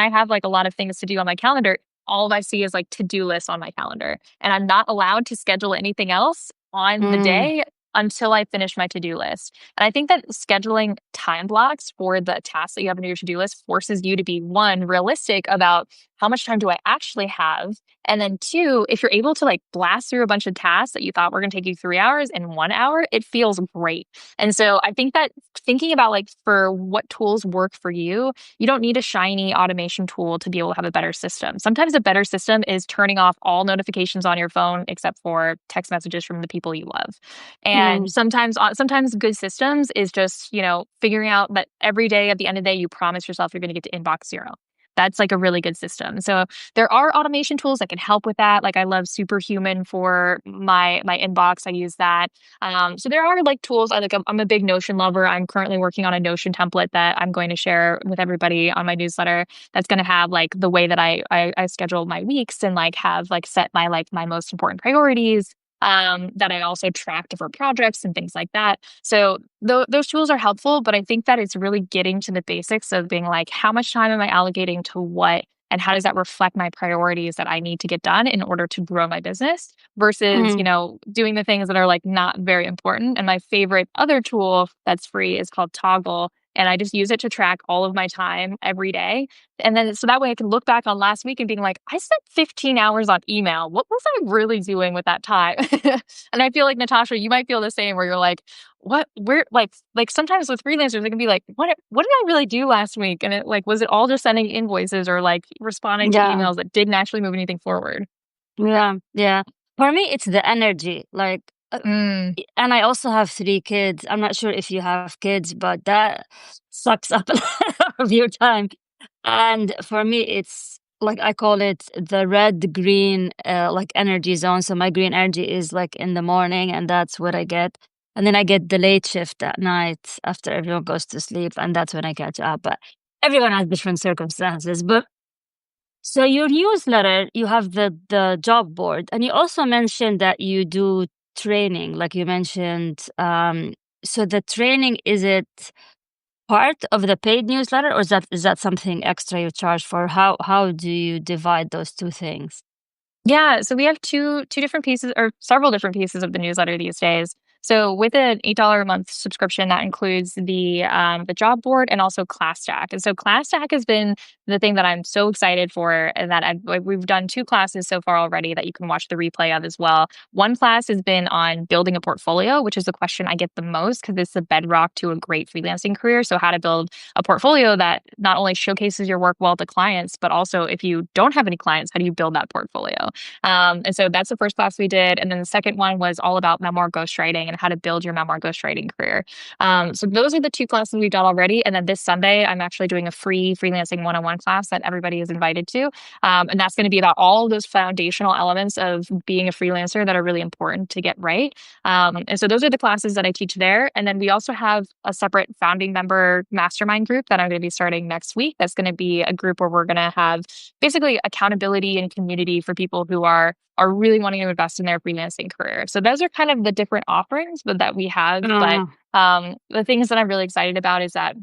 have like a lot of things to do on my calendar, all I see is like to-do lists on my calendar. And I'm not allowed to schedule anything else on the Mm, day until I finish my to-do list. And I think that scheduling time blocks for the tasks that you have on your to-do list forces you to be one, realistic about how much time do I actually have? And then two, if you're able to like blast through a bunch of tasks that you thought were going to take you 3 hours in 1 hour, it feels great. And so I think that thinking about like for what tools work for you, you don't need a shiny automation tool to be able to have a better system. Sometimes a better system is turning off all notifications on your phone except for text messages from the people you love. And mm, sometimes good systems is just, figuring out that every day at the end of the day, you promise yourself you're going to get to inbox zero. That's like a really good system. So there are automation tools that can help with that. Like I love Superhuman for my inbox. I use that. So there are like tools. I'm a big Notion lover. I'm currently working on a Notion template that I'm going to share with everybody on my newsletter. That's going to have like the way that I schedule my weeks and like have like set my most important priorities. That I also track different projects and things like that. So those tools are helpful, but I think that it's really getting to the basics of being like, how much time am I allocating to what? And how does that reflect my priorities that I need to get done in order to grow my business versus, mm, doing the things that are like not very important. And my favorite other tool that's free is called Toggle. And I just use it to track all of my time every day. And then so that way I can look back on last week and being like, I spent 15 hours on email. What was I really doing with that time? And I feel like Natasha, you might feel the same where you're like, what where like sometimes with freelancers it can be like, what did I really do last week? And it like was it all just sending invoices or like responding to Yeah. emails that didn't actually move anything forward? Yeah. Yeah. For me, it's the energy. Like, Mm. and I also have 3 kids. I'm not sure if you have kids, but that sucks up a lot of your time. And for me, it's like I call it the red green like energy zone. So my green energy is like in the morning, and that's what I get. And then I get the late shift at night after everyone goes to sleep, and that's when I catch up. But everyone has different circumstances. But so your newsletter, you have the job board, and you also mentioned that you do training, like you mentioned. So the training, is it part of the paid newsletter, or is that something extra you charge for? How do you divide those two things? Yeah, so we have two different pieces or several different pieces of the newsletter these days. So with an $8 a month subscription, that includes the job board and also Class Stack. And so Class Stack has been the thing that I'm so excited for, and that we've done 2 classes so far already that you can watch the replay of as well. One class has been on building a portfolio, which is the question I get the most because it's the bedrock to a great freelancing career. So how to build a portfolio that not only showcases your work well to clients, but also if you don't have any clients, how do you build that portfolio? And so that's the first class we did. And then the second one was all about memoir ghostwriting and how to build your memoir ghostwriting career. So those are the 2 classes we've done already. And then this Sunday, I'm actually doing a free freelancing 101 class that everybody is invited to. And that's going to be about all of those foundational elements of being a freelancer that are really important to get right. And so those are the classes that I teach there. And then we also have a separate founding member mastermind group that I'm going to be starting next week. That's going to be a group where we're going to have basically accountability and community for people who are really wanting to invest in their freelancing career. So those are kind of the different offerings that we have. But Uh, the things that I'm really excited about is that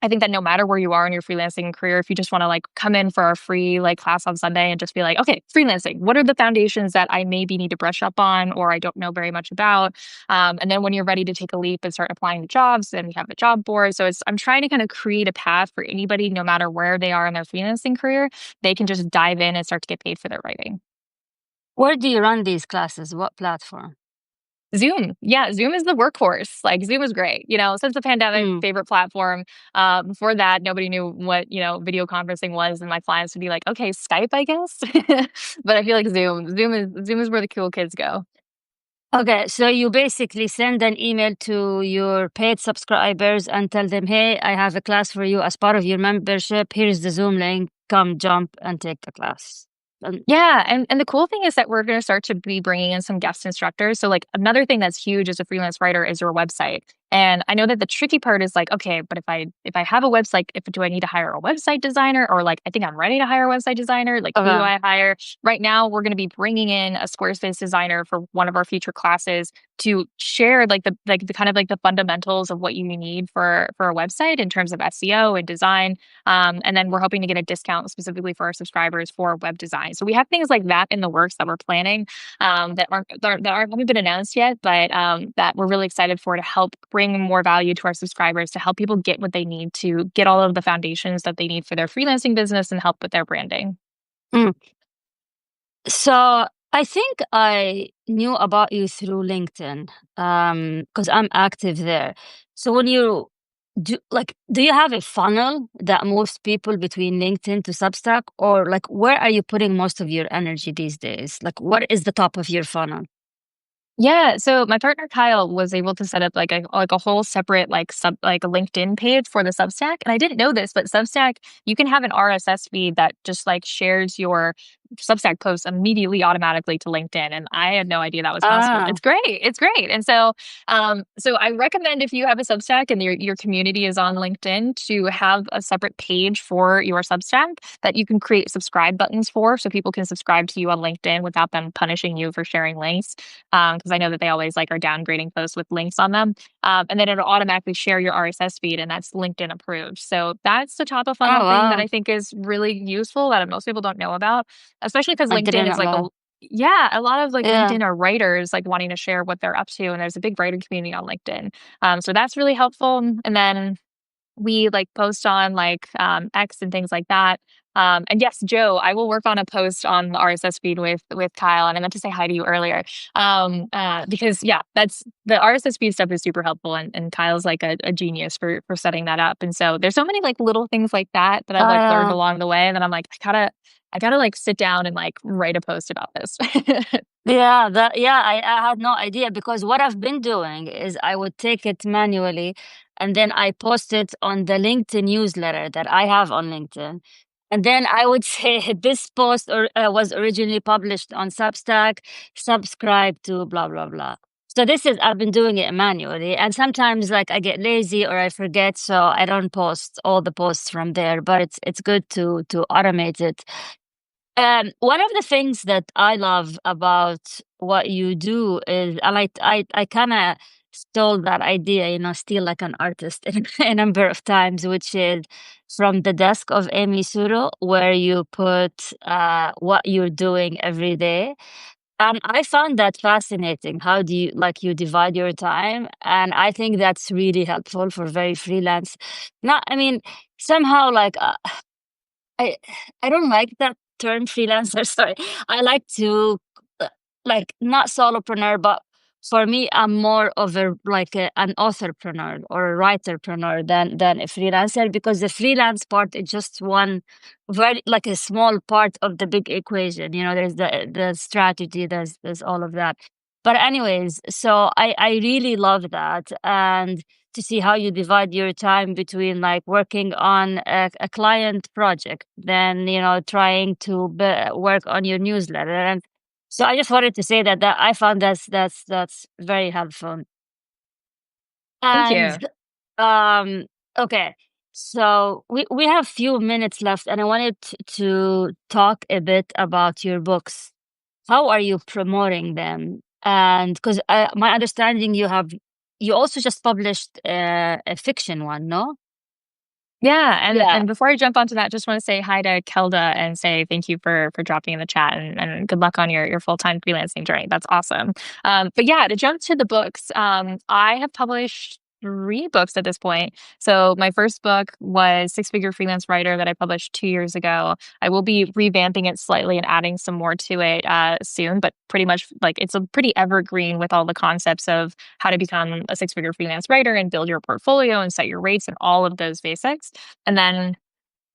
I think that no matter where you are in your freelancing career, if you just want to like come in for a free like class on Sunday and just be like, okay, freelancing, what are the foundations that I maybe need to brush up on or I don't know very much about? And then when you're ready to take a leap and start applying to jobs, then we have a job board. So I'm trying to kind of create a path for anybody, no matter where they are in their freelancing career, they can just dive in and start to get paid for their writing. where do you run these classes? What platform? Zoom. Yeah, Zoom is the workhorse. Like Zoom is great. Since the pandemic, Mm. favorite platform. Before that, nobody knew what, video conferencing was. And my clients would be like, okay, Skype, I guess. But I feel like Zoom is where the cool kids go. Okay, so you basically send an email to your paid subscribers and tell them, hey, I have a class for you as part of your membership. Here's the Zoom link. Come jump and take the class. And, Yeah, and the cool thing is that we're going to start to be bringing in some guest instructors. So like another thing that's huge as a freelance writer is your website. And I know that the tricky part is like, okay, but if I have a website, if do I need to hire a website designer or like I think I'm ready to hire a website designer? Like who do okay. I hire? Right now, we're going to be bringing in a Squarespace designer for one of our future classes to share like the kind of like the fundamentals of what you need for a website in terms of SEO and design. And then we're hoping to get a discount specifically for our subscribers for web design. So we have things like that in the works that we're planning that haven't been announced yet, but that we're really excited for to help bring more value to our subscribers to help people get what they need to get all of the foundations that they need for their freelancing business and help with their branding. Mm. So I think I knew about you through LinkedIn, because I'm active there. So when you do you have a funnel that moves people between LinkedIn to Substack, or like where are you putting most of your energy these days? Like what is the top of your funnel? Yeah, so my partner Kyle was able to set up like a whole separate like a LinkedIn page for the Substack. And I didn't know this, but Substack, you can have an RSS feed that just like shares your Substack posts immediately automatically to LinkedIn. And I had no idea that was possible. Ah, It's great. It's great. And so I recommend if you have a Substack and your community is on LinkedIn to have a separate page for your Substack that you can create subscribe buttons for so people can subscribe to you on LinkedIn without them punishing you for sharing links. Because I know that they always like are downgrading posts with links on them. And then it'll automatically share your RSS feed and that's LinkedIn approved. So that's the top of oh funnel thing that wow. I think is really useful that most people don't know about, especially because I LinkedIn didn't is like know. a lot of like Yeah. LinkedIn are writers like wanting to share what they're up to. And there's a big writer community on LinkedIn. So that's really helpful. And then we like post on like X and things like that. And yes, Joe, I will work on a post on the RSS feed with Kyle, and I meant to say hi to you earlier. Because yeah, that's the RSS feed stuff is super helpful, and Kyle's like a genius for setting that up. And so there's so many like little things like that that I've like learned Uh, along the way, and then I'm like, I gotta like sit down and like write a post about this. I had no idea because what I've been doing is I would take it manually and then I post it on the LinkedIn newsletter that I have on LinkedIn. And then I would say this post was originally published on Substack, subscribe to blah, blah, blah. So I've been doing it manually. And sometimes like I get lazy or I forget. So I don't post all the posts from there, but it's good to automate it. One of the things that I love about what you do is I kind of stole that idea, steal like an artist a number of times, which is from the desk of Amy Suto, where you put what you're doing every day. And I found that fascinating. How do you like you divide your time? And I think that's really helpful for very freelance. Not, I mean, somehow like I I don't like that term freelancer. Sorry. I like to like not solopreneur, but for me, I'm more of an authorpreneur or a writerpreneur than a freelancer because the freelance part is just one very like a small part of the big equation. There's the strategy, there's all of that. But anyways, so I really love that and to see how you divide your time between like working on a client project, then trying to work on your newsletter, and so I just wanted to say that I found that's very helpful. Thank And you. um, okay, so we have few minutes left, and I wanted to talk a bit about your books. How are you promoting them? And because my understanding, you also just published a fiction one, no? Yeah, Yeah. and before I jump onto that, just want to say hi to Kelda and say thank you for dropping in the chat and good luck on your full-time freelancing journey. That's awesome. But yeah, to jump to the books, I have published three books at this point. So my first book was Six Figure Freelance Writer that I published 2 years ago. I will be revamping it slightly and adding some more to it soon, but pretty much like it's a pretty evergreen with all the concepts of how to become a six-figure freelance writer and build your portfolio and set your rates and all of those basics. And then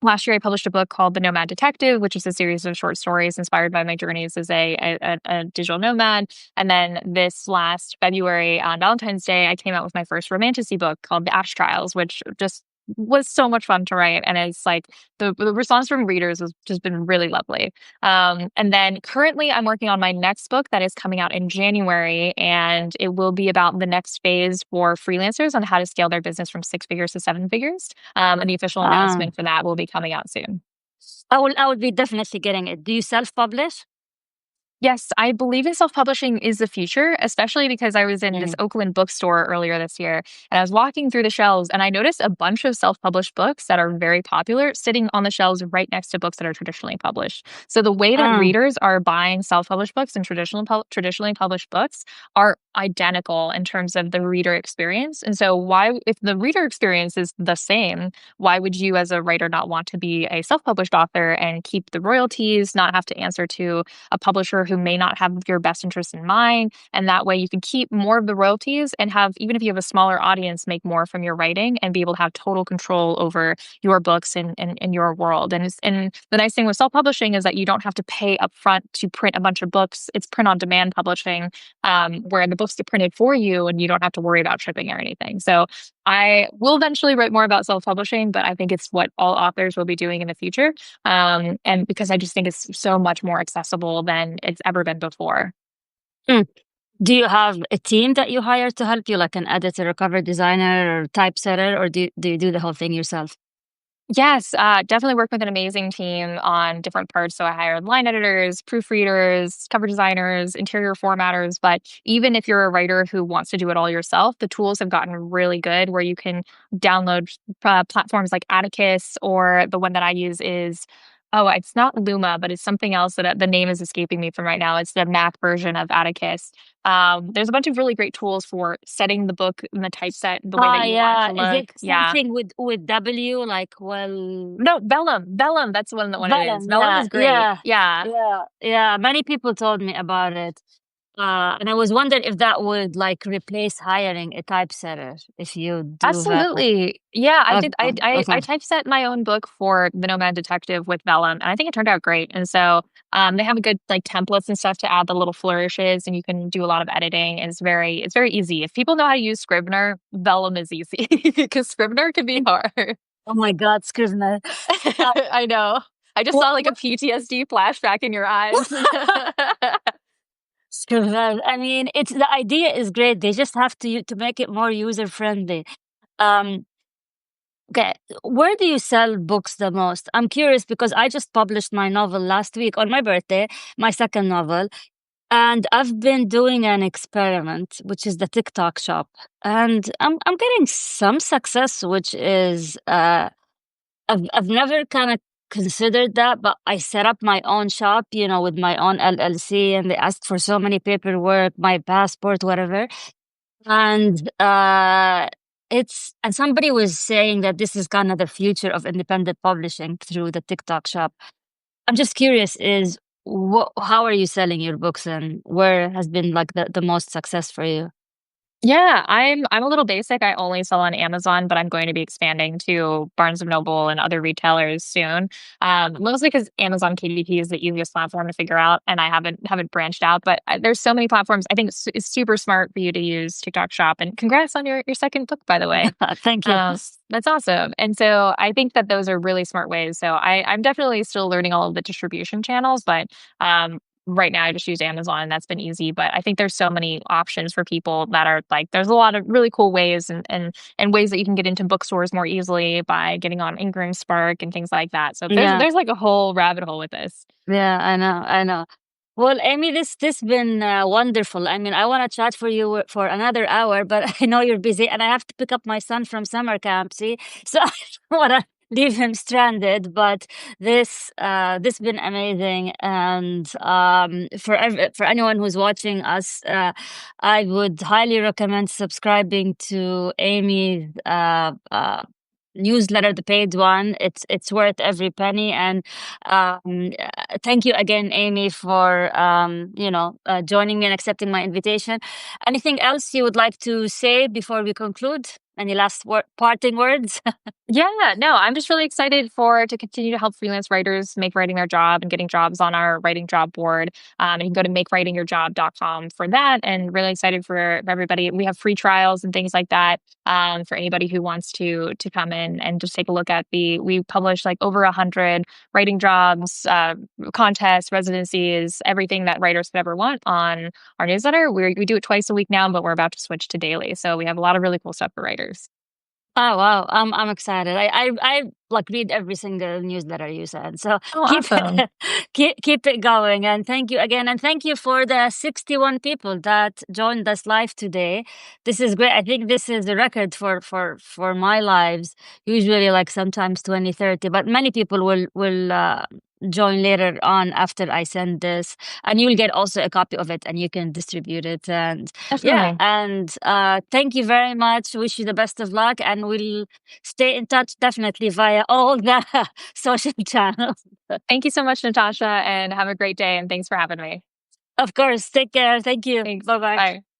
last year, I published a book called The Nomad Detective, which is a series of short stories inspired by my journeys as a digital nomad. And then this last February on Valentine's Day, I came out with my first romantasy book called The Ash Trials, which just was so much fun to write. And it's like the response from readers has just been really lovely. And then currently, I'm working on my next book that is coming out in January, and it will be about the next phase for freelancers on how to scale their business from six figures to seven figures. And the official Ah, announcement for that will be coming out soon. I will be definitely getting it. Do you self-publish? Yes, I believe in self-publishing is the future, especially because I was in this Mm. Oakland bookstore earlier this year and I was walking through the shelves and I noticed a bunch of self-published books that are very popular sitting on the shelves right next to books that are traditionally published. So the way that Mm. readers are buying self-published books and traditionally published books are identical in terms of the reader experience. And so why if the reader experience is the same, why would you as a writer not want to be a self-published author and keep the royalties, not have to answer to a publisher who may not have your best interest in mind. And that way you can keep more of the royalties and have, even if you have a smaller audience, make more from your writing and be able to have total control over your books and your world. And the nice thing with self-publishing is that you don't have to pay upfront to print a bunch of books. It's print on demand publishing, where the books get printed for you and you don't have to worry about shipping or anything. So I will eventually write more about self-publishing, but I think it's what all authors will be doing in the future. And because I just think it's so much more accessible than it's ever been before. Mm. Do you have a team that you hire to help you, like an editor, a cover designer, or typesetter, or do you do the whole thing yourself? Yes, definitely work with an amazing team on different parts. So I hired line editors, proofreaders, cover designers, interior formatters. But even if you're a writer who wants to do it all yourself, the tools have gotten really good where you can download platforms like Atticus, or the one that I use is Oh, it's not Luma, but it's something else that the name is escaping me from right now. It's the Mac version of Atticus. There's a bunch of really great tools for setting the book and the typeset the way that you want it Yeah. to Is look. it Yeah. something with W? Like, well, No, Vellum. Vellum. That's what it is. Vellum. Vellum Yeah, is great. yeah, Yeah. yeah, yeah. Many people told me about it. And I was wondering if that would like replace hiring a typesetter if you do Vellum. Absolutely. Yeah, I Okay, did. I okay. typeset my own book for The Nomad Detective with Vellum, and I think it turned out great. And so, they have a good like templates and stuff to add the little flourishes, and you can do a lot of editing. And it's very easy. If people know how to use Scrivener, Vellum is easy because Scrivener can be hard. Oh my God, Scrivener. Uh, I know. I just what, saw like a PTSD flashback in your eyes. Scrivener. I mean, it's the idea is great. They just have to make it more user friendly. Um, okay, where do you sell books the most? I'm curious because I just published my novel last week on my birthday, my second novel. And I've been doing an experiment, which is the TikTok shop. And I'm getting some success, which is I've never kind of considered that, but I set up my own shop, with my own LLC, and they asked for so many paperwork, my passport, whatever. And and somebody was saying that this is kind of the future of independent publishing through the TikTok shop. I'm just curious, how are you selling your books and where has been like the most success for you? Yeah, I'm a little basic. I only sell on Amazon, but I'm going to be expanding to Barnes& and Noble and other retailers soon. Mostly because Amazon KDP is the easiest platform to figure out, and I haven't branched out. But there's so many platforms. I think it's super smart for you to use TikTok Shop. And congrats on your second book, by the way. Thank you. That's awesome. And so I think that those are really smart ways. So I'm definitely still learning all of the distribution channels, but right now I just use Amazon. That's been easy. But I think there's so many options for people that are like there's a lot of really cool ways and ways that you can get into bookstores more easily by getting on Ingram Spark and things like that. So Yeah, there's like a whole rabbit hole with this. yeah, I know. Well, Amy, this been wonderful. I mean, I want to chat for you for another hour, but I know you're busy, and I have to pick up my son from summer camp. See, so I don't want to leave him stranded. But this been amazing, and for anyone who's watching us, I would highly recommend subscribing to Amy's newsletter, the paid one. It's worth every penny. And thank you again, Amy, for joining me and accepting my invitation. Anything else you would like to say before we conclude? Any last parting words? Yeah, no, I'm just really excited to continue to help freelance writers make writing their job and getting jobs on our writing job board. And you can go to makewritingyourjob.com for that. And really excited for everybody. We have free trials and things like that for anybody who wants to come in and just take a look at we publish like over 100 writing jobs, contests, residencies, everything that writers could ever want on our newsletter. We do it twice a week now, but we're about to switch to daily. So we have a lot of really cool stuff for writers. Oh wow, I'm excited. I like read every single newsletter you said. So Oh, keep awesome. keep it going, and thank you again, and thank you for the 61 people that joined us live today. This is great. I think this is the record for my lives. Usually like sometimes 20, 30, but many people will join later on after I send this, and you'll get also a copy of it and you can distribute it. And yeah, Definitely. and thank you very much. Wish you the best of luck, and we'll stay in touch definitely via all the social channels. Thank you so much, Natasha, and have a great day. And thanks for having me. Of course, take care. Thank you. Thanks. Bye bye. Bye.